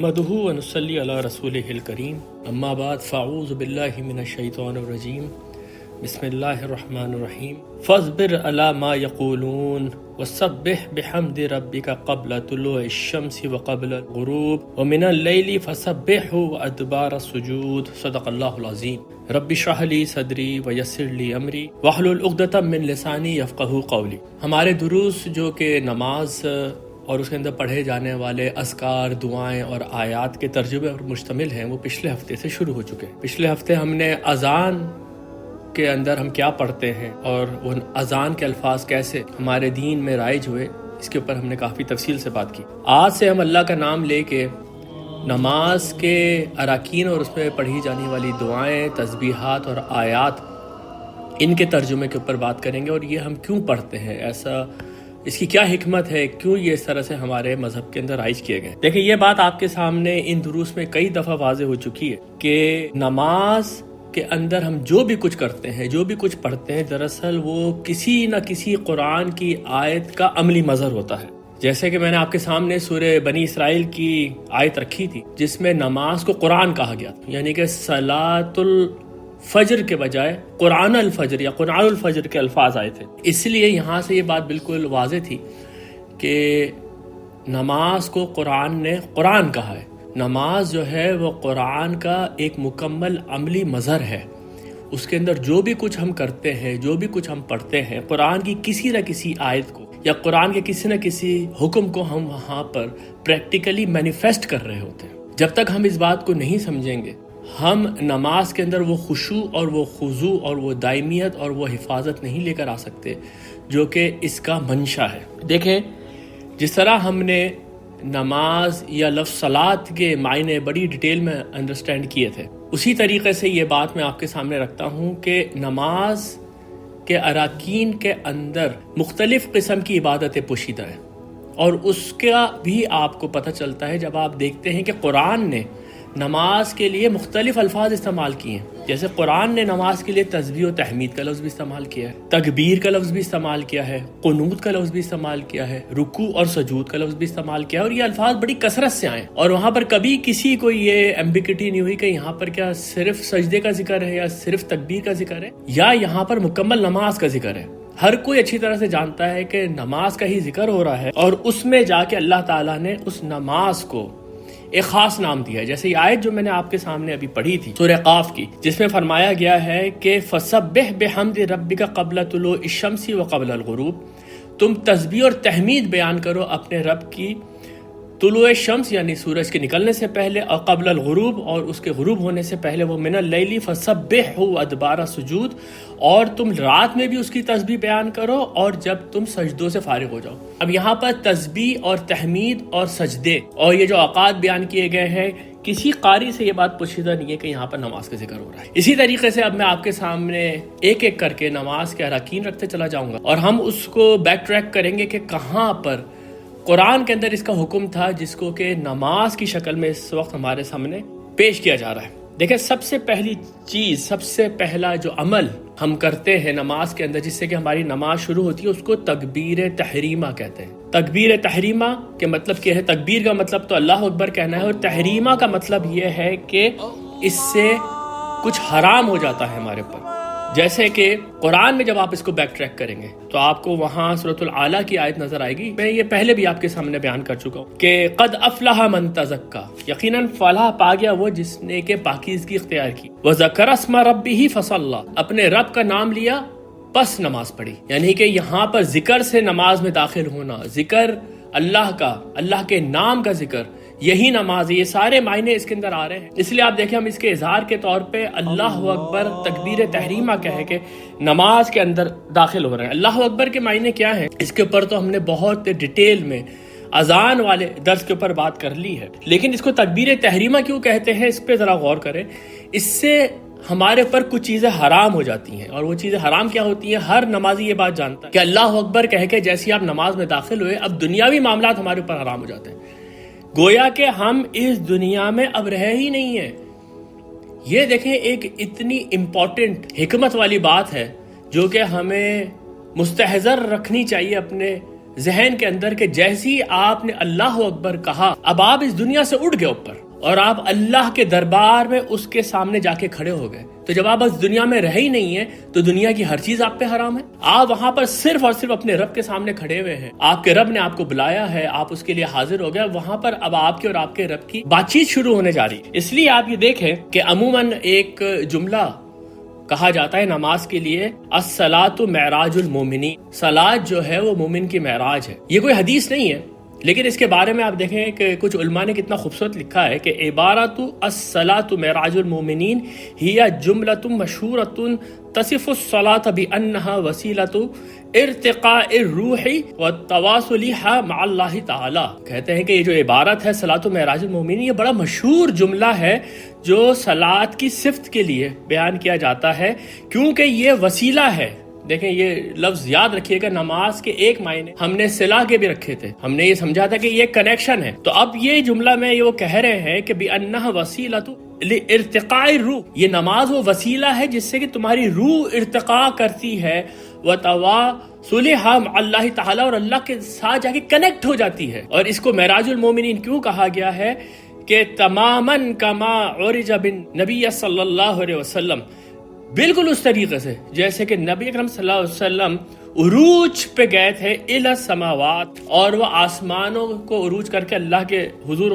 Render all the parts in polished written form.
نحمدہ ونصلی علی رسولہ الکریم اما بعد فاعوذ باللہ من الشیطان الرجیم بسم اللہ الرحمن الرحیم فاصبر علی ما یقولون وسبح بحمد ربک قبل طلوع الشمس وقبل الغروب ومن اللیل فسبحہ وادبار السجود صدق اللہ العظیم رب اشرح لی صدری ویسر لی امری واحلل عقدۃ من لسانی یفقہوا قولی۔ ہمارے دروس جو کہ نماز اور اس کے اندر پڑھے جانے والے اذکار، دعائیں اور آیات کے ترجمے پر مشتمل ہیں، وہ پچھلے ہفتے سے شروع ہو چکے ہیں۔ پچھلے ہفتے ہم نے اذان کے اندر ہم کیا پڑھتے ہیں اور ان اذان کے الفاظ کیسے ہمارے دین میں رائج ہوئے، اس کے اوپر ہم نے کافی تفصیل سے بات کی۔ آج سے ہم اللہ کا نام لے کے نماز کے اراکین اور اس میں پڑھی جانے والی دعائیں، تسبیحات اور آیات، ان کے ترجمے کے اوپر بات کریں گے اور یہ ہم کیوں پڑھتے ہیں، ایسا اس کی کیا حکمت ہے، کیوں یہ اس طرح سے ہمارے مذہب کے اندر رائج کیے گئے۔ دیکھیں، یہ بات آپ کے سامنے ان دروس میں کئی دفعہ واضح ہو چکی ہے کہ نماز کے اندر ہم جو بھی کچھ کرتے ہیں، جو بھی کچھ پڑھتے ہیں، دراصل وہ کسی نہ کسی قرآن کی آیت کا عملی مظہر ہوتا ہے۔ جیسے کہ میں نے آپ کے سامنے سورہ بنی اسرائیل کی آیت رکھی تھی جس میں نماز کو قرآن کہا گیا تھا، یعنی کہ صلاۃ الفجر کے بجائے قرآن الفجر یا قرآن الفجر کے الفاظ آئے تھے۔ اس لیے یہاں سے یہ بات بالکل واضح تھی کہ نماز کو قرآن نے قرآن کہا ہے۔ نماز جو ہے وہ قرآن کا ایک مکمل عملی مظہر ہے۔ اس کے اندر جو بھی کچھ ہم کرتے ہیں، جو بھی کچھ ہم پڑھتے ہیں، قرآن کی کسی نہ کسی آیت کو یا قرآن کے کسی نہ کسی حکم کو ہم وہاں پر پریکٹیکلی مینیفیسٹ کر رہے ہوتے ہیں۔ جب تک ہم اس بات کو نہیں سمجھیں گے، ہم نماز کے اندر وہ خشوع اور وہ خضوع اور وہ دائمیت اور وہ حفاظت نہیں لے کر آ سکتے جو کہ اس کا منشا ہے۔ دیکھیں، جس طرح ہم نے نماز یا لفظ صلاۃ کے معنی بڑی ڈیٹیل میں انڈرسٹینڈ کیے تھے، اسی طریقے سے یہ بات میں آپ کے سامنے رکھتا ہوں کہ نماز کے اراکین کے اندر مختلف قسم کی عبادتیں پوشیدہ ہیں، اور اس کا بھی آپ کو پتہ چلتا ہے جب آپ دیکھتے ہیں کہ قرآن نے نماز کے لیے مختلف الفاظ استعمال کیے ہیں۔ جیسے قرآن نے نماز کے لیے تسبیح و تحمید کا لفظ بھی استعمال کیا ہے، تکبیر کا لفظ بھی استعمال کیا ہے، قنوت کا لفظ بھی استعمال کیا ہے، رکوع اور سجود کا لفظ بھی استعمال کیا ہے، اور یہ الفاظ بڑی کثرت سے آئے، اور وہاں پر کبھی کسی کو یہ ایمبیگوٹی نہیں ہوئی کہ یہاں پر کیا صرف سجدے کا ذکر ہے یا صرف تکبیر کا ذکر ہے یا یہاں پر مکمل نماز کا ذکر ہے۔ ہر کوئی اچھی طرح سے جانتا ہے کہ نماز کا ہی ذکر ہو رہا ہے، اور اس میں جا کے اللہ تعالیٰ نے اس نماز کو ایک خاص نام دیا ہے۔ جیسے یہ آیت جو میں نے آپ کے سامنے ابھی پڑھی تھی سورہ قاف کی، جس میں فرمایا گیا ہے کہ فَسَبِّحْ بِحَمْدِ رَبِّكَ قَبْلَ طُلُوعِ الشَّمْسِ وَقَبْلَ الْغُرُوبِ، تم تسبیح اور تحمید بیان کرو اپنے رب کی طلوع شمس یعنی سورج کے نکلنے سے پہلے، اور قبل الغروب اور اس کے غروب ہونے سے پہلے، وہ من اللیل فسبحہ وادبار السجود، اور تم رات میں بھی اس کی تسبیح بیان کرو اور جب تم سجدوں سے فارغ ہو جاؤ۔ اب یہاں پر تسبیح اور تحمید اور سجدے اور یہ جو اوقات بیان کیے گئے ہیں، کسی قاری سے یہ بات پوشیدہ نہیں ہے کہ یہاں پر نماز کا ذکر ہو رہا ہے۔ اسی طریقے سے اب میں آپ کے سامنے ایک ایک کر کے نماز کے اراکین رکھتے چلا جاؤں گا، اور ہم اس کو بیک ٹریک کریں گے کہ کہاں پر قرآن کے اندر اس کا حکم تھا جس کو کہ نماز کی شکل میں اس وقت ہمارے سامنے پیش کیا جا رہا ہے۔ دیکھیں، سب سے پہلی چیز، سب سے پہلا جو عمل ہم کرتے ہیں نماز کے اندر جس سے کہ ہماری نماز شروع ہوتی ہے، اس کو تکبیر تحریمہ کہتے ہیں۔ تکبیر تحریمہ کے مطلب کیا ہے؟ تکبیر کا مطلب تو اللہ اکبر کہنا ہے، اور تحریمہ کا مطلب یہ ہے کہ اس سے کچھ حرام ہو جاتا ہے ہمارے اوپر۔ جیسے کہ قرآن میں جب آپ اس کو بیک ٹریک کریں گے تو آپ کو وہاں سورۃ الاعلیٰ کی آیت نظر آئے گی۔ میں یہ پہلے بھی آپ کے سامنے بیان کر چکا ہوں کہ قد افلح من تزکا، یقیناً فلاح پا گیا وہ جس نے کہ پاکیزگی اختیار کی، وذکر اسم ربہ فصلی، اپنے رب کا نام لیا پس نماز پڑھی۔ یعنی کہ یہاں پر ذکر سے نماز میں داخل ہونا، ذکر اللہ کا، اللہ کے نام کا ذکر، یہی نماز ہے۔ یہ سارے معنی اس کے اندر آ رہے ہیں، اس لیے آپ دیکھیں ہم اس کے اظہار کے طور پہ اللہ اکبر تکبیر تحریمہ کہہ کے نماز کے اندر داخل ہو رہے ہیں۔ اللہ اکبر کے معنی کیا ہیں اس کے اوپر تو ہم نے بہت ڈیٹیل میں اذان والے درس کے اوپر بات کر لی ہے، لیکن اس کو تکبیر تحریمہ کیوں کہتے ہیں اس پہ ذرا غور کریں۔ اس سے ہمارے پر کچھ چیزیں حرام ہو جاتی ہیں، اور وہ چیزیں حرام کیا ہوتی ہیں؟ ہر نمازی یہ بات جانتا ہے کہ اللہ اکبر کہہ کے جیسے آپ نماز میں داخل ہوئے، اب دنیاوی معاملات ہمارے اوپر حرام ہو جاتے ہیں، گویا کہ ہم اس دنیا میں اب رہے ہی نہیں ہیں۔ یہ دیکھیں ایک اتنی امپورٹنٹ حکمت والی بات ہے جو کہ ہمیں مستحضر رکھنی چاہیے اپنے ذہن کے اندر کہ جیسی آپ نے اللہ اکبر کہا اب آپ اس دنیا سے اٹھ گئے اوپر اور آپ اللہ کے دربار میں اس کے سامنے جا کے کھڑے ہو گئے، تو جب آپ اس دنیا میں رہے ہی نہیں ہیں تو دنیا کی ہر چیز آپ پہ حرام ہے۔ آپ وہاں پر صرف اور صرف اپنے رب کے سامنے کھڑے ہوئے ہیں، آپ کے رب نے آپ کو بلایا ہے، آپ اس کے لیے حاضر ہو گئے، وہاں پر اب آپ کے اور آپ کے رب کی بات چیت شروع ہونے جا رہی ہے۔ اس لیے آپ یہ دیکھیں کہ عموماً ایک جملہ کہا جاتا ہے نماز کے لیے، الصلاۃ معراج المومنین، صلاۃ جو ہے وہ مومن کی معراج ہے۔ یہ کوئی حدیث نہیں ہے، لیکن اس کے بارے میں آپ دیکھیں کہ کچھ علماء نے کتنا خوبصورت لکھا ہے کہ عبارت الصلاۃ معراج المومنین ہی جملۃ مشہورۃ تصف الصلاۃ بانہا وسیلۃ ارتقاء الروح والتواصلها مع اللہ تعالی۔ کہتے ہیں کہ یہ جو عبارت ہے صلاۃ معراج المومنین، یہ بڑا مشہور جملہ ہے جو صلاۃ کی صفت کے لیے بیان کیا جاتا ہے، کیونکہ یہ وسیلہ ہے۔ دیکھیں یہ لفظ یاد رکھیے گا، نماز کے ایک معنی ہم نے صلہ کے بھی رکھے تھے، ہم نے یہ سمجھا تھا کہ یہ کنیکشن ہے، تو اب یہ جملہ میں یہ وہ کہہ رہے ہیں کہ بِأَنَّهَا وَسِيلَةٌ لِارْتِقَاءِ الروح، یہ نماز وہ وسیلہ ہے جس سے کہ تمہاری روح ارتقاء کرتی ہے، وَتَوَاصُلِهَا مع اللہ تعالیٰ، اور اللہ کے ساتھ جا کے کنیکٹ ہو جاتی ہے۔ اور اس کو معراج المومنین کیوں کہا گیا ہے کہ تماماً کما عرج بالنبی صلی اللہ علیہ وسلم، بالکل اس طریقے سے جیسے کہ نبی اکرم صلی اللہ علیہ وسلم عروج پہ گئے تھے الی السماوات، اور وہ آسمانوں کو عروج کر کے اللہ کے حضور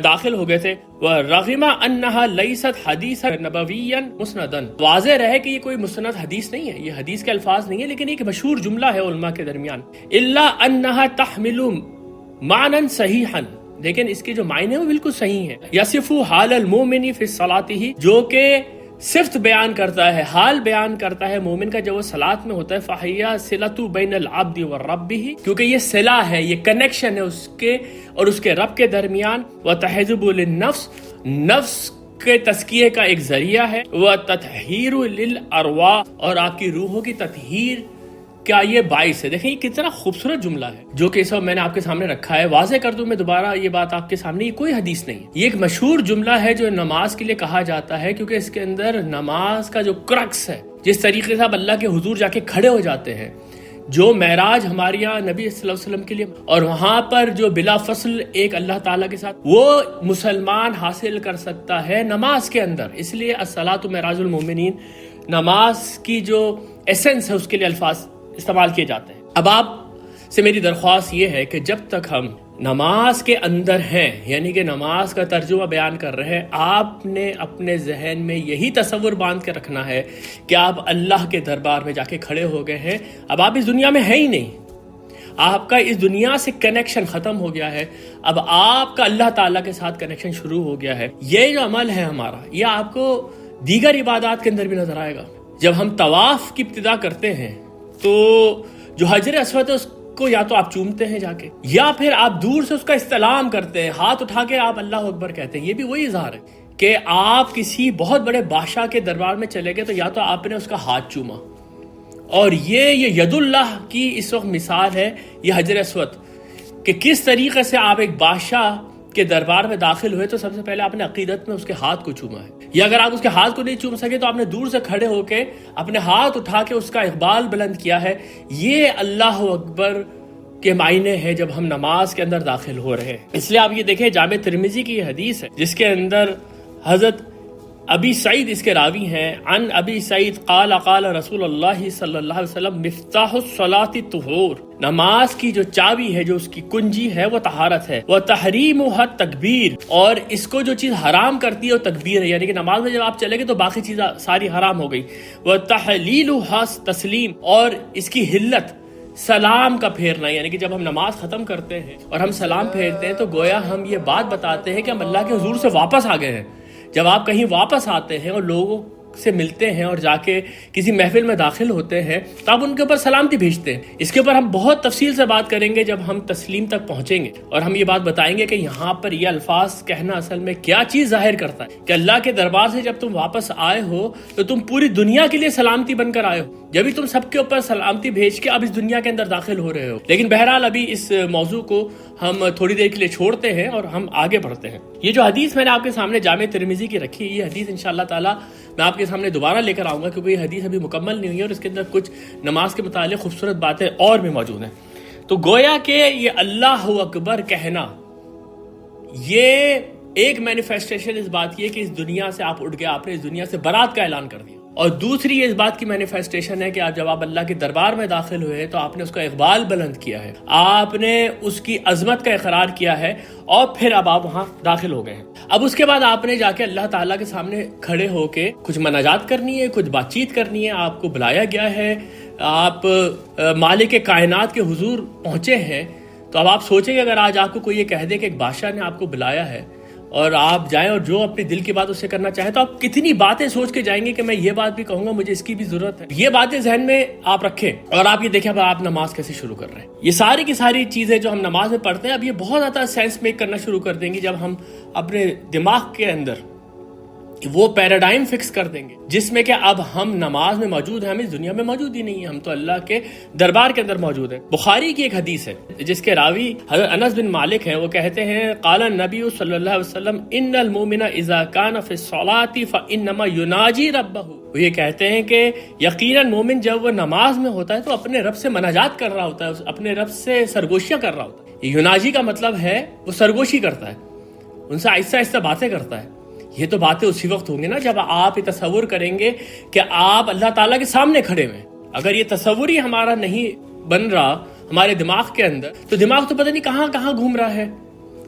داخل ہو گئے تھے، وَرَغِمَ أَنَّهَا لَيْسَتْ حَدِيثًا نَبَوِيًّا مُسْنَدًا، واضح رہے کہ یہ کوئی مسند حدیث نہیں ہے، یہ حدیث کے الفاظ نہیں ہے، لیکن ایک مشہور جملہ ہے علماء کے درمیان، إِلَّا أَنَّهَا تَحْمِلُ مَعْنًا صَحِيحًا، لیکن اس کے جو معنی ہیں وہ بالکل صحیح ہیں، یصف حال المومن فی الصلاۃ، جو کہ صفت بیان کرتا ہے، حال بیان کرتا ہے مومن کا جب وہ صلاۃ میں ہوتا ہے، فَحِيَّ صِلَةُ بَيْنَ الْعَبْدِ وَرَبِّهِ، کیونکہ یہ صلہ ہے، یہ کنیکشن ہے اس کے اور اس کے رب کے درمیان، وَتَحْذِبُ لِلنَّفْسِ، نفس کے تزکیے کا ایک ذریعہ ہے، وَتَطْہِيرُ لِلْأَرْوَاحِ، اور آپ کی روحوں کی تطہیر کیا یہ باعث ہے۔ دیکھیں یہ کتنا خوبصورت جملہ ہے جو کہ اس وقت میں نے آپ کے سامنے رکھا ہے۔ واضح کر دوں میں دوبارہ یہ بات آپ کے سامنے، یہ کوئی حدیث نہیں ہے، یہ ایک مشہور جملہ ہے جو نماز کے لیے کہا جاتا ہے، کیونکہ اس کے اندر نماز کا جو کرکس ہے، جس طریقے سے آپ اللہ کے حضور جا کے کھڑے ہو جاتے ہیں، جو معراج ہمارے یہاں نبی صلی اللہ علیہ وسلم کے لیے، اور وہاں پر جو بلا فصل ایک اللہ تعالیٰ کے ساتھ وہ مسلمان حاصل کر سکتا ہے نماز کے اندر۔ اس لیے الصلاۃ معراج المومنین، نماز کی جو ایسنس ہے اس کے لیے الفاظ استعمال کیے جاتے ہیں۔ اب آپ سے میری درخواست یہ ہے کہ جب تک ہم نماز کے اندر ہیں، یعنی کہ نماز کا ترجمہ بیان کر رہے ہیں، آپ نے اپنے ذہن میں یہی تصور باندھ کے رکھنا ہے کہ آپ اللہ کے دربار میں جا کے کھڑے ہو گئے ہیں، اب آپ اس دنیا میں ہیں ہی نہیں، آپ کا اس دنیا سے کنیکشن ختم ہو گیا ہے، اب آپ کا اللہ تعالیٰ کے ساتھ کنیکشن شروع ہو گیا ہے۔ یہ جو عمل ہے ہمارا، یہ آپ کو دیگر عبادات کے اندر بھی نظر آئے گا۔ جب ہم طواف کی ابتدا کرتے ہیں تو جو حجر اسود ہے اس کو یا تو آپ چومتے ہیں جا کے، یا پھر آپ دور سے اس کا استلام کرتے ہیں، ہاتھ اٹھا کے آپ اللہ اکبر کہتے ہیں۔ یہ بھی وہی اظہار ہے کہ آپ کسی بہت بڑے بادشاہ کے دربار میں چلے گئے تو یا تو آپ نے اس کا ہاتھ چوما، اور یہ ید اللہ کی اس وقت مثال ہے، یہ حجر اسود، کہ کس طریقے سے آپ ایک بادشاہ کے دربار میں داخل ہوئے تو سب سے پہلے آپ نے عقیدت میں اس کے ہاتھ کو چوما ہے، یا اگر آپ اس کے ہاتھ کو نہیں چوم سکے تو آپ نے دور سے کھڑے ہو کے اپنے ہاتھ اٹھا کے اس کا اقبال بلند کیا ہے۔ یہ اللہ اکبر کے معنی ہے جب ہم نماز کے اندر داخل ہو رہے ہیں۔ اس لیے آپ یہ دیکھیں جامع ترمذی کی یہ حدیث ہے جس کے اندر حضرت ابی سعید اس کے راوی ہیں، عن ابی سعید قال قال رسول اللہ صلی اللہ علیہ وسلم مفتاح الصلاۃ الطہور، نماز کی جو چابی ہے، جو اس کی کنجی ہے وہ طہارت ہے، وتحریمها التکبیر، اور اس کو جو چیز حرام کرتی ہے وہ تکبیر ہے، یعنی کہ نماز میں جب آپ چلے گے تو باقی چیزیں ساری حرام ہو گئی، وتحلیلها تسلیم، اور اس کی حلت سلام کا پھیرنا، یعنی کہ جب ہم نماز ختم کرتے ہیں اور ہم سلام پھیرتے ہیں تو گویا ہم یہ بات بتاتے ہیں کہ ہم اللہ کے حضور سے واپس آ گئے ہیں۔ جب آپ کہیں واپس آتے ہیں اور لوگوں سے ملتے ہیں اور جا کے کسی محفل میں داخل ہوتے ہیں تو آپ ان کے اوپر سلامتی بھیجتے ہیں۔ اس کے اوپر ہم بہت تفصیل سے بات کریں گے جب ہم تسلیم تک پہنچیں گے، اور ہم یہ بات بتائیں گے کہ یہاں پر یہ الفاظ کہنا اصل میں کیا چیز ظاہر کرتا ہے، کہ اللہ کے دربار سے جب تم واپس آئے ہو تو تم پوری دنیا کے لیے سلامتی بن کر آئے ہو، جبھی تم سب کے اوپر سلامتی بھیج کے اب اس دنیا کے اندر داخل ہو رہے ہو۔ لیکن بہرحال ابھی اس موضوع کو ہم تھوڑی دیر کے لیے چھوڑتے ہیں اور ہم آگے بڑھتے ہیں۔ یہ جو حدیث میں نے آپ کے سامنے جامع ترمذی کی رکھی، یہ حدیث انشاءاللہ تعالی میں آپ کے سامنے دوبارہ لے کر آؤں گا، کیونکہ یہ حدیث ابھی مکمل نہیں ہوئی ہے اور اس کے اندر کچھ نماز کے متعلق خوبصورت باتیں اور بھی موجود ہیں۔ تو گویا کہ یہ اللہ اکبر کہنا یہ ایک مینیفیسٹیشن اس بات کی ہے کہ اس دنیا سے آپ اٹھ گئے، آپ نے اس دنیا سے برات کا اعلان کر دیا، اور دوسری اس بات کی مینیفیسٹیشن ہے کہ جب آپ اللہ کے دربار میں داخل ہوئے تو آپ نے اس کا اقبال بلند کیا ہے، آپ نے اس کی عظمت کا اقرار کیا ہے، اور پھر اب آپ وہاں داخل ہو گئے ہیں۔ اب اس کے بعد آپ نے جا کے اللہ تعالیٰ کے سامنے کھڑے ہو کے کچھ مناجات کرنی ہے، کچھ بات چیت کرنی ہے، آپ کو بلایا گیا ہے، آپ مالک کائنات کے حضور پہنچے ہیں۔ تو اب آپ سوچیں کہ اگر آج آپ کو کوئی یہ کہہ دے کہ ایک بادشاہ نے آپ کو بلایا ہے اور آپ جائیں اور جو اپنے دل کی بات اس سے کرنا چاہیں، تو آپ کتنی باتیں سوچ کے جائیں گے کہ میں یہ بات بھی کہوں گا، مجھے اس کی بھی ضرورت ہے۔ یہ باتیں ذہن میں آپ رکھیں، اور آپ یہ دیکھیں اب آپ نماز کیسے شروع کر رہے ہیں۔ یہ ساری کی ساری چیزیں جو ہم نماز میں پڑھتے ہیں اب یہ بہت زیادہ سینس میک کرنا شروع کر دیں گی جب ہم اپنے دماغ کے اندر وہ پیراڈائم فکس کر دیں گے جس میں کہ اب ہم نماز میں موجود ہیں، ہم اس دنیا میں موجود ہی نہیں ہیں، ہم تو اللہ کے دربار کے اندر موجود ہیں۔ بخاری کی ایک حدیث ہے جس کے راوی حضرت انس بن مالک ہیں، وہ کہتے ہیں قال النبی صلی اللہ علیہ وسلم ان المؤمن اذا كان في الصلاة فانما يناجي ربه۔ وہ یہ کہتے ہیں کہ یقیناً مومن جب وہ نماز میں ہوتا ہے تو اپنے رب سے مناجات کر رہا ہوتا ہے، اپنے رب سے سرگوشیاں کر رہا ہوتا ہے۔ یناجی کا مطلب ہے وہ سرگوشی کرتا ہے، ان سے آہستہ آہستہ باتیں کرتا ہے۔ یہ تو باتیں اسی وقت ہوں گی نا جب آپ یہ تصور کریں گے کہ آپ اللہ تعالیٰ کے سامنے کھڑے ہوئے۔ اگر یہ تصور ہی ہمارا نہیں بن رہا ہمارے دماغ کے اندر، تو دماغ تو پتہ نہیں کہاں کہاں گھوم رہا ہے،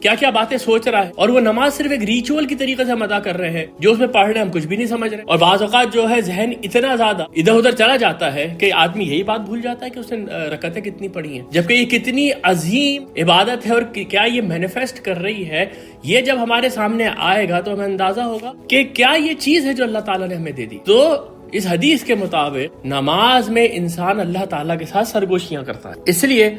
کیا کیا باتیں سوچ رہا ہے، اور وہ نماز صرف ایک ریچول کی طریقے سے ہم ادا کر رہے ہیں، جو اس میں پڑھ رہے ہیں ہم کچھ بھی نہیں سمجھ رہے، اور بعض اوقات جو ہے ذہن اتنا زیادہ ادھر ادھر چلا جاتا ہے کہ آدمی یہی بات بھول جاتا ہے کہ اس نے رکعتیں کتنی پڑھی ہیں، جبکہ یہ کتنی عظیم عبادت ہے اور کیا یہ مینیفیسٹ کر رہی ہے۔ یہ جب ہمارے سامنے آئے گا تو ہمیں اندازہ ہوگا کہ کیا یہ چیز ہے جو اللہ تعالیٰ نے ہمیں دے دی۔ تو اس حدیث کے مطابق نماز میں انسان اللہ تعالیٰ کے ساتھ سرگوشیاں کرتا ہے، اس لیے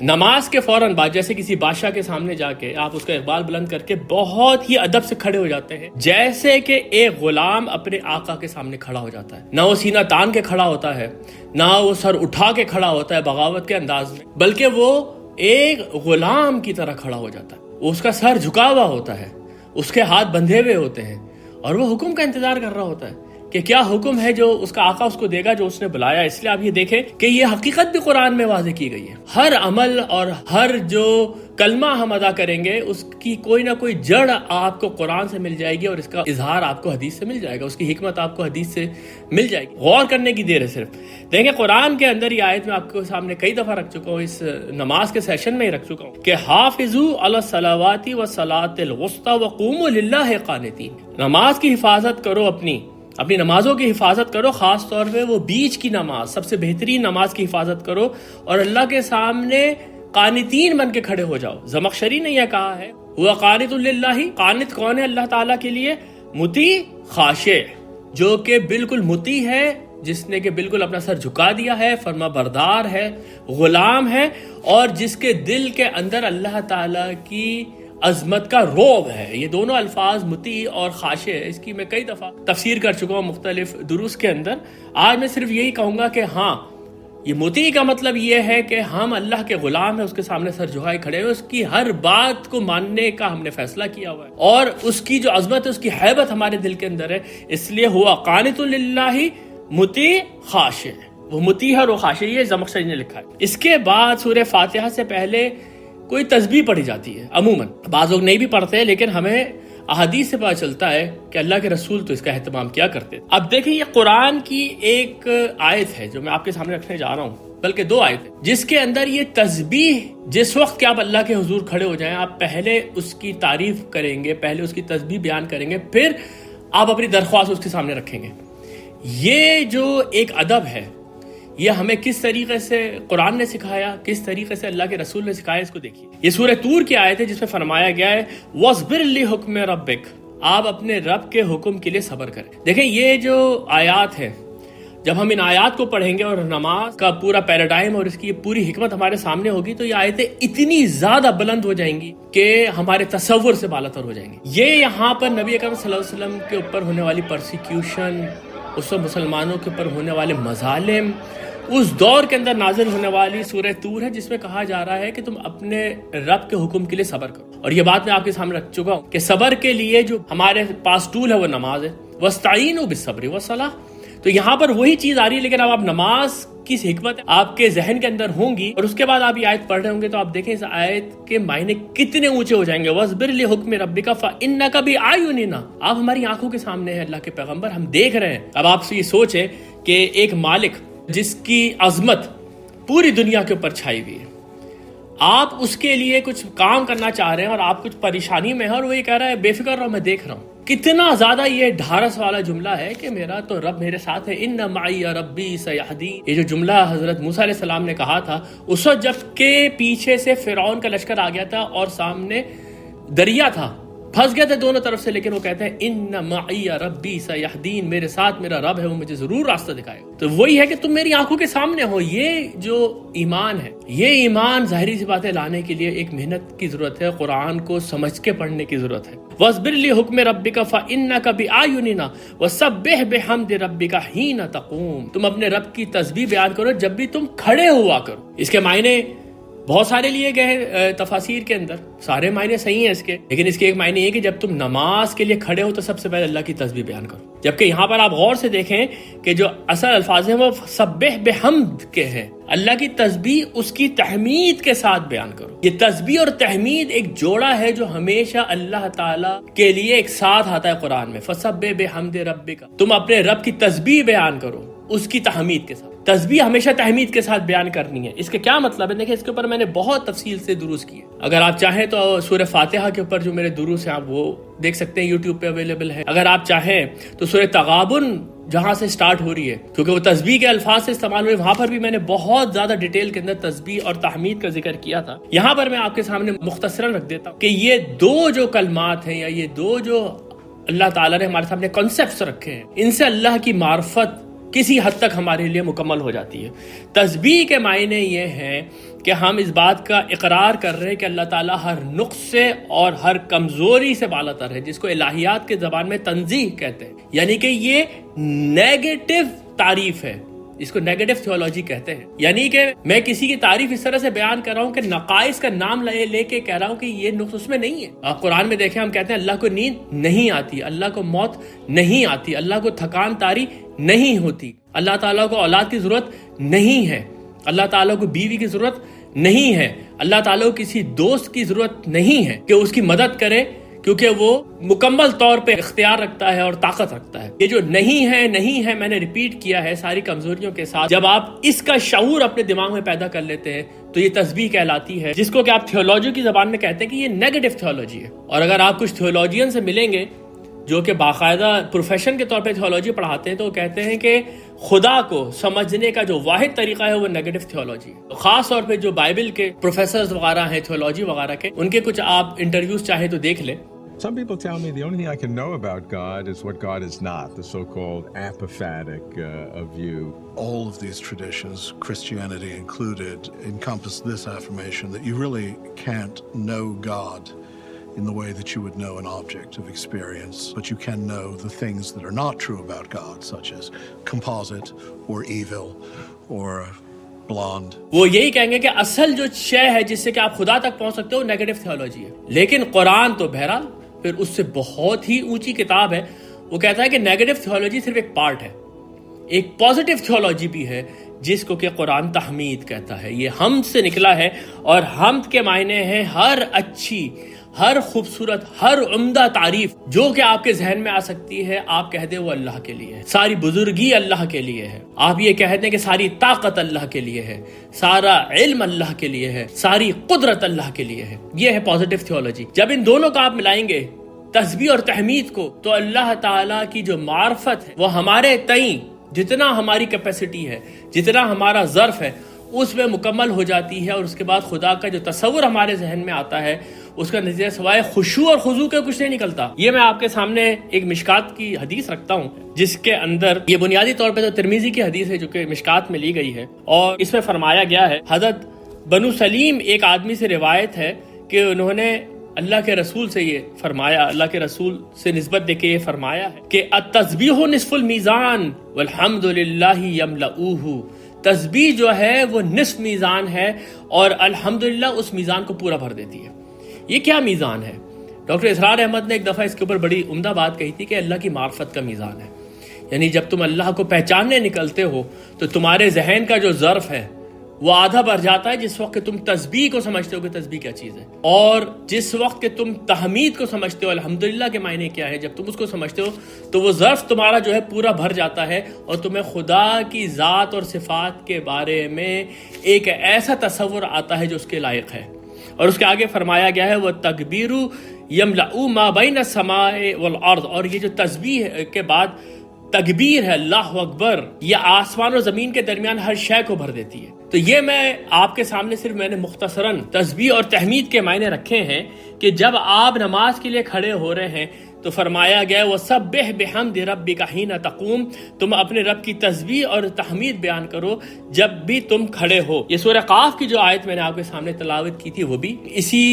نماز کے فوراً بعد جیسے کسی بادشاہ کے سامنے جا کے آپ اس کا اقبال بلند کر کے بہت ہی ادب سے کھڑے ہو جاتے ہیں، جیسے کہ ایک غلام اپنے آقا کے سامنے کھڑا ہو جاتا ہے۔ نہ وہ سینہ تان کے کھڑا ہوتا ہے، نہ وہ سر اٹھا کے کھڑا ہوتا ہے بغاوت کے انداز میں، بلکہ وہ ایک غلام کی طرح کھڑا ہو جاتا ہے۔ اس کا سر جھکا ہوا ہوتا ہے، اس کے ہاتھ بندھے ہوئے ہوتے ہیں، اور وہ حکم کا انتظار کر رہا ہوتا ہے کہ کیا حکم ہے جو اس کا آقا اس کو دے گا، جو اس نے بلایا۔ اس لیے آپ یہ دیکھیں کہ یہ حقیقت بھی قرآن میں واضح کی گئی ہے۔ ہر عمل اور ہر جو کلمہ ہم ادا کریں گے اس کی کوئی نہ کوئی جڑ آپ کو قرآن سے مل جائے گی، اور اس کا اظہار آپ کو حدیث سے مل جائے گا، اس کی حکمت آپ کو حدیث سے مل جائے گی۔ غور کرنے کی دیر ہے صرف۔ دیکھیں قرآن کے اندر یہ آیت میں آپ کے سامنے کئی دفعہ رکھ چکا ہوں، اس نماز کے سیشن میں ہی رکھ چکا ہوں کہ حافظوا علی الصلوات والصلاۃ الوسطی وقوموا للہ قانتین۔ نماز کی حفاظت کرو، اپنی نمازوں کی حفاظت کرو، خاص طور پہ وہ بیچ کی نماز، سب سے بہترین نماز کی حفاظت کرو، اور اللہ کے سامنے قانتین بن کے کھڑے ہو جاؤ۔ زمخشری نے یہ کہا ہے ہوا قانت للہ، قانت کون ہے اللہ تعالیٰ کے لیے؟ مطیع خاشع، جو کہ بالکل مطیع ہے، جس نے کہ بالکل اپنا سر جھکا دیا ہے، فرما بردار ہے، غلام ہے، اور جس کے دل کے اندر اللہ تعالیٰ کی عظمت کا روب ہے۔ یہ دونوں الفاظ مطیع اور خاشع ہے، اس کی میں کئی دفعہ تفسیر کر چکا ہوں مختلف دروس کے اندر۔ آج میں صرف یہی کہوں گا کہ ہاں، یہ مطیع کا مطلب یہ ہے کہ ہم اللہ کے غلام ہیں، اس کے سامنے سر جھکائے کھڑے ہوئے، اس کی ہر بات کو ماننے کا ہم نے فیصلہ کیا ہوا ہے، اور اس کی جو عظمت ہے، اس کی ہیبت ہمارے دل کے اندر ہے۔ اس لیے ہوا قانت للہ مطیع خاشع، وہ مطیع ہے اور وہ خاشع، یہ زمخشری نے لکھا ہے۔ اس کے بعد سورہ فاتحہ سے پہلے کوئی تسبیح پڑھی جاتی ہے، عموماً بعض لوگ نہیں بھی پڑھتے، لیکن ہمیں احادیث سے پتہ چلتا ہے کہ اللہ کے رسول تو اس کا اہتمام کیا کرتے۔ اب دیکھیں یہ قرآن کی ایک آیت ہے جو میں آپ کے سامنے رکھنے جا رہا ہوں، بلکہ دو آیت ہیں، جس کے اندر یہ تسبیح، جس وقت کہ آپ اللہ کے حضور کھڑے ہو جائیں، آپ پہلے اس کی تعریف کریں گے، پہلے اس کی تسبیح بیان کریں گے، پھر آپ اپنی درخواست اس کے سامنے رکھیں گے۔ یہ جو ایک ادب ہے، یہ ہمیں کس طریقے سے قرآن نے سکھایا، کس طریقے سے اللہ کے رسول نے سکھایا، اس کو دیکھیے۔ یہ سورہ طور کی آیت ہے جس میں فرمایا گیا ہے وَاصْبِرْ لِحُکْمِ رَبِّکَ، آپ اپنے رب کے حکم کے لیے صبر کریں۔ دیکھیں یہ جو آیات ہے، جب ہم ان آیات کو پڑھیں گے اور نماز کا پورا پیراڈائم اور اس کی پوری حکمت ہمارے سامنے ہوگی، تو یہ آیتیں اتنی زیادہ بلند ہو جائیں گی کہ ہمارے تصور سے بالا تر ہو جائیں گی۔ یہ یہاں پر نبی اکرم صلی اللہ علیہ وسلم کے اوپر ہونے والی پرسیکیوشن، اس وقت مسلمانوں کے اوپر ہونے والے مظالم، اس دور کے اندر نازل ہونے والی سورہ طور ہے، جس میں کہا جا رہا ہے کہ تم اپنے رب کے حکم کے لیے صبر کرو۔ اور یہ بات میں آپ کے سامنے رکھ چکا ہوں کہ صبر کے لیے جو ہمارے پاس ٹول ہے وہ نماز ہے، وَاسْتَعِینُوا بِالصَّبْرِ وَالصَّلَاةِ، تو یہاں پر وہی چیز آ رہی ہے، لیکن اب آپ نماز کی حکمت آپ کے ذہن کے اندر ہوں گی اور اس کے بعد آپ یہ آیت پڑھ رہے ہوں گے تو آپ دیکھیں اس آیت کے معنی کتنے اونچے ہو جائیں گے. وَاصْبِرْ لِحُکْمِ رَبِّكَ فَإِنَّكَ بِأَعْيُنِنَا. آپ ہماری آنکھوں کے سامنے ہیں اللہ کے پیغمبر، ہم دیکھ رہے ہیں. اب آپ سے یہ سوچیں کہ ایک مالک جس کی عظمت پوری دنیا کے اوپر چھائی ہوئی ہے، آپ اس کے لیے کچھ کام کرنا چاہ رہے ہیں اور آپ کچھ پریشانی میں ہیں اور وہ یہ کہہ رہا ہے بے فکر رہو میں دیکھ رہا ہوں. کتنا زیادہ یہ ڈھارس والا جملہ ہے کہ میرا تو رب میرے ساتھ ہے. ان معی ربی سیہدین. یہ جو جملہ حضرت موسیٰ علیہ السلام نے کہا تھا اس وقت جب کہ پیچھے سے فرعون کا لشکر آ گیا تھا اور سامنے دریا تھا، پھنس گئے تھے دونوں طرف سے، لیکن وہ کہتے ہیں ان معی ربی سیہدین، میرے ساتھ میرا رب ہے، وہ مجھے ضرور راستہ دکھائے گا. تو وہی ہے کہ تم میری آنکھوں کے سامنے ہو. یہ جو ایمان ہے، یہ ایمان ظاہری سی باتیں لانے کے لیے ایک محنت کی ضرورت ہے، قرآن کو سمجھ کے پڑھنے کی ضرورت ہے. وَاصْبِرْ لِحُکْمِ رَبِّكَ فَإِنَّكَ بِأَعْيُنِنَا وَسَبِّحْ بِحَمْدِ رَبِّكَ حِینَ تَقُومُ. تم اپنے رب کی تسبیح بیان کرو جب بھی تم کھڑے ہوا کرو. اس کے معنی بہت سارے لیے گئے تفاسیر کے اندر، سارے معنی صحیح ہیں اس کے، لیکن اس کے ایک معنی یہ کہ جب تم نماز کے لیے کھڑے ہو تو سب سے پہلے اللہ کی تسبیح بیان کرو. جبکہ یہاں پر آپ غور سے دیکھیں کہ جو اصل الفاظ ہیں وہ سبح بحمد کے ہیں. اللہ کی تسبیح اس کی تحمید کے ساتھ بیان کرو. یہ تسبیح اور تحمید ایک جوڑا ہے جو ہمیشہ اللہ تعالیٰ کے لیے ایک ساتھ آتا ہے قرآن میں. فسبح بحمد ربک، تم اپنے رب کی تسبیح بیان کرو اس کی تحمید کے ساتھ. تسبیح ہمیشہ تحمید کے ساتھ بیان کرنی ہے. اس کے کیا مطلب ہے؟ دیکھیں اس کے اوپر میں نے بہت تفصیل سے دروس کیے. اگر آپ چاہیں تو سورہ فاتحہ کے اوپر جو میرے دروس ہیں آپ وہ دیکھ سکتے ہیں، یوٹیوب پہ اویلیبل ہے. اگر آپ چاہیں تو سورہ تغابن جہاں سے سٹارٹ ہو رہی ہے، کیونکہ وہ تسبیح کے الفاظ سے استعمال ہوئے، وہاں پر بھی میں نے بہت زیادہ ڈیٹیل کے اندر تسبیح اور تحمید کا ذکر کیا تھا. یہاں پر میں آپ کے سامنے مختصراً رکھ دیتا ہوں کہ یہ دو جو کلمات ہیں یا یہ دو جو اللہ تعالیٰ نے ہمارے سامنے کانسیپٹس رکھے ہیں، ان سے اللہ کی معرفت کسی حد تک ہمارے لیے مکمل ہو جاتی ہے. تسبیح کے معنی یہ ہیں کہ ہم اس بات کا اقرار کر رہے ہیں کہ اللہ تعالیٰ ہر نقص سے اور ہر کمزوری سے بالا تر ہے، جس کو الہیات کے زبان میں تنزیہ کہتے ہیں. یعنی کہ یہ نیگیٹو تعریف ہے، اس کو نیگیٹو تھیولوجی کہتے ہیں. یعنی کہ میں کسی کی تعریف اس طرح سے بیان کر رہا ہوں کہ نقائص کا نام لے کے کہہ رہا ہوں کہ یہ نقص اس میں نہیں ہے. آپ قرآن میں دیکھیں، ہم کہتے ہیں اللہ کو نیند نہیں آتی، اللہ کو موت نہیں آتی، اللہ کو تھکان تاری نہیں ہوتی، اللہ تعالیٰ کو اولاد کی ضرورت نہیں ہے، اللہ تعالیٰ کو بیوی کی ضرورت نہیں ہے، اللہ تعالیٰ کو کسی دوست کی ضرورت نہیں ہے کہ اس کی مدد کرے، کیونکہ وہ مکمل طور پہ اختیار رکھتا ہے اور طاقت رکھتا ہے. یہ جو نہیں ہے میں نے ریپیٹ کیا ہے ساری کمزوریوں کے ساتھ. جب آپ اس کا شعور اپنے دماغ میں پیدا کر لیتے ہیں تو یہ تسبیح کہلاتی ہے، جس کو کہ آپ تھیولوجی کی زبان میں کہتے ہیں کہ یہ نیگیٹو تھیولوجی ہے. اور اگر آپ کچھ تھیولوجین سے ملیں گے جو کہ باقاعدہ پروفیشن کے طور پہ تھیولوجی پڑھاتے ہیں، تو وہ کہتے ہیں کہ خدا کو سمجھنے کا جو واحد طریقہ ہے وہ نیگیٹو تھیولوجی ہے. خاص طور پہ جو بائبل کے پروفیسرز وغیرہ ہیں تھیولوجی وغیرہ کے، ان کے کچھ آپ انٹرویوز چاہیں تو دیکھ لیں. Some people tell me the only thing I can know about God is what God is not, the so-called apophatic view. All of these traditions, Christianity included, encompass this affirmation that you really can't know God in the way that you would know an object of experience, but you can know the things that are not true about God, such as composite or evil or blonde. وہ یہی کہیں گے کہ اصل جو شے ہے جس سے کہ آپ خدا تک پہنچ سکتے ہو نیگیٹو تھیولوجی ہے. لیکن قرآن تو بہرحال پھر اس سے بہت ہی اونچی کتاب ہے. وہ کہتا ہے کہ نیگیٹو تھیولوجی صرف ایک پارٹ ہے، ایک پازیٹیو تھیولوجی بھی ہے جس کو کہ قرآن تحمید کہتا ہے. یہ حمد سے نکلا ہے، اور حمد کے معنی ہے ہر اچھی، ہر خوبصورت، ہر عمدہ تعریف جو کہ آپ کے ذہن میں آ سکتی ہے آپ کہہ دیں وہ اللہ کے لیے ہے. ساری بزرگی اللہ کے لیے ہے. آپ یہ کہہ دیں کہ ساری طاقت اللہ کے لیے ہے، سارا علم اللہ کے لیے ہے، ساری قدرت اللہ کے لیے ہے. یہ ہے پازیٹیو تھیولوجی. جب ان دونوں کو آپ ملائیں گے، تسبیح اور تحمید کو، تو اللہ تعالیٰ کی جو معرفت ہے وہ ہمارے تئیں جتنا ہماری کیپیسٹی ہے، جتنا ہمارا ظرف ہے، اس میں مکمل ہو جاتی ہے. اور اس کے بعد خدا کا جو تصور ہمارے ذہن میں آتا ہے اس کا نتیجہ سوائے خشوع اور خضوع کے کچھ نہیں نکلتا. یہ میں آپ کے سامنے ایک مشکات کی حدیث رکھتا ہوں جس کے اندر یہ بنیادی طور پہ تو ترمذی کی حدیث ہے جو کہ مشکات میں لی گئی ہے، اور اس میں فرمایا گیا ہے، حضرت بنو سلیم ایک آدمی سے روایت ہے کہ انہوں نے اللہ کے رسول سے یہ فرمایا، اللہ کے رسول سے نسبت دے کے یہ فرمایا ہے کہ التسبیح نصف المیزان والحمد للہ یملؤہ. تسبیح جو ہے وہ نصف میزان ہے اور الحمدللہ اس میزان کو پورا بھر دیتی ہے. یہ کیا میزان ہے؟ ڈاکٹر اسرار احمد نے ایک دفعہ اس کے اوپر بڑی عمدہ بات کہی تھی کہ اللہ کی معرفت کا میزان ہے. یعنی جب تم اللہ کو پہچاننے نکلتے ہو تو تمہارے ذہن کا جو ظرف ہے وہ آدھا بھر جاتا ہے جس وقت کہ تم تسبیح کو سمجھتے ہو کہ تسبیح کیا چیز ہے، اور جس وقت کہ تم تحمید کو سمجھتے ہو الحمدللہ کے معنی کیا ہے، جب تم اس کو سمجھتے ہو تو وہ ظرف تمہارا جو ہے پورا بھر جاتا ہے، اور تمہیں خدا کی ذات اور صفات کے بارے میں ایک ایسا تصور آتا ہے جو اس کے لائق ہے۔ اور اس کے آگے فرمایا گیا ہے وہ تکبیر یملأ ما بین السماء والارض، اور یہ جو تسبیح کے بعد تکبیر ہے اللہ اکبر، یہ آسمان و زمین کے درمیان ہر شے کو بھر دیتی ہے۔ تو یہ میں آپ کے سامنے صرف میں نے مختصراً تسبیح اور تحمید کے معنی رکھے ہیں کہ جب آپ نماز کے لیے کھڑے ہو رہے ہیں تو فرمایا گیا وَسَبِّحْ بِحَمْدِ رَبِّكَ حِينَ تَقُومُ، تم اپنے رب کی تسبیح اور تحمید بیان کرو جب بھی تم کھڑے ہو۔ یہ سورہ قاف کی جو آیت میں نے آپ کے سامنے تلاوت کی تھی وہ بھی اسی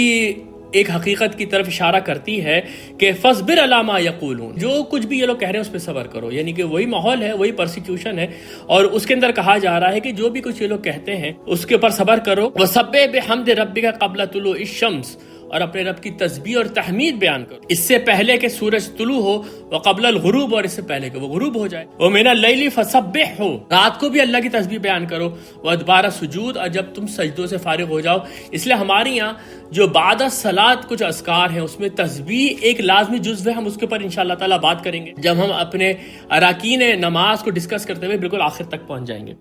ایک حقیقت کی طرف اشارہ کرتی ہے کہ فَاصْبِرْ عَلَىٰ مَا يَقُولُونَ، جو کچھ بھی یہ لوگ کہہ رہے ہیں اس پہ صبر کرو، یعنی کہ وہی ماحول ہے، وہی پرسیکیوشن ہے، اور اس کے اندر کہا جا رہا ہے کہ جو بھی کچھ یہ لوگ کہتے ہیں اس کے اوپر صبر کرو۔ وَسَبِّحْ بِحَمْدِ رَبِّكَ قَبْلَ طُلُوعِ الشَّمْسِ، اور اپنے رب کی تسبیح اور تحمید بیان کرو اس سے پہلے کہ سورج طلوع ہو، وقبل الغروب، اور اس سے پہلے کہ وہ غروب ہو جائے، ومن اللیل فسبحہ، رات کو بھی اللہ کی تسبیح بیان کرو، وادبار السجود، اور جب تم سجدوں سے فارغ ہو جاؤ۔ اس لیے ہمارے یہاں جو بعد الصلاۃ کچھ اذکار ہیں اس میں تسبیح ایک لازمی جزو ہے، ہم اس کے اوپر انشاءاللہ تعالیٰ بات کریں گے جب ہم اپنے اراکین نماز کو ڈسکس کرتے ہوئے بالکل آخر تک پہنچ جائیں گے۔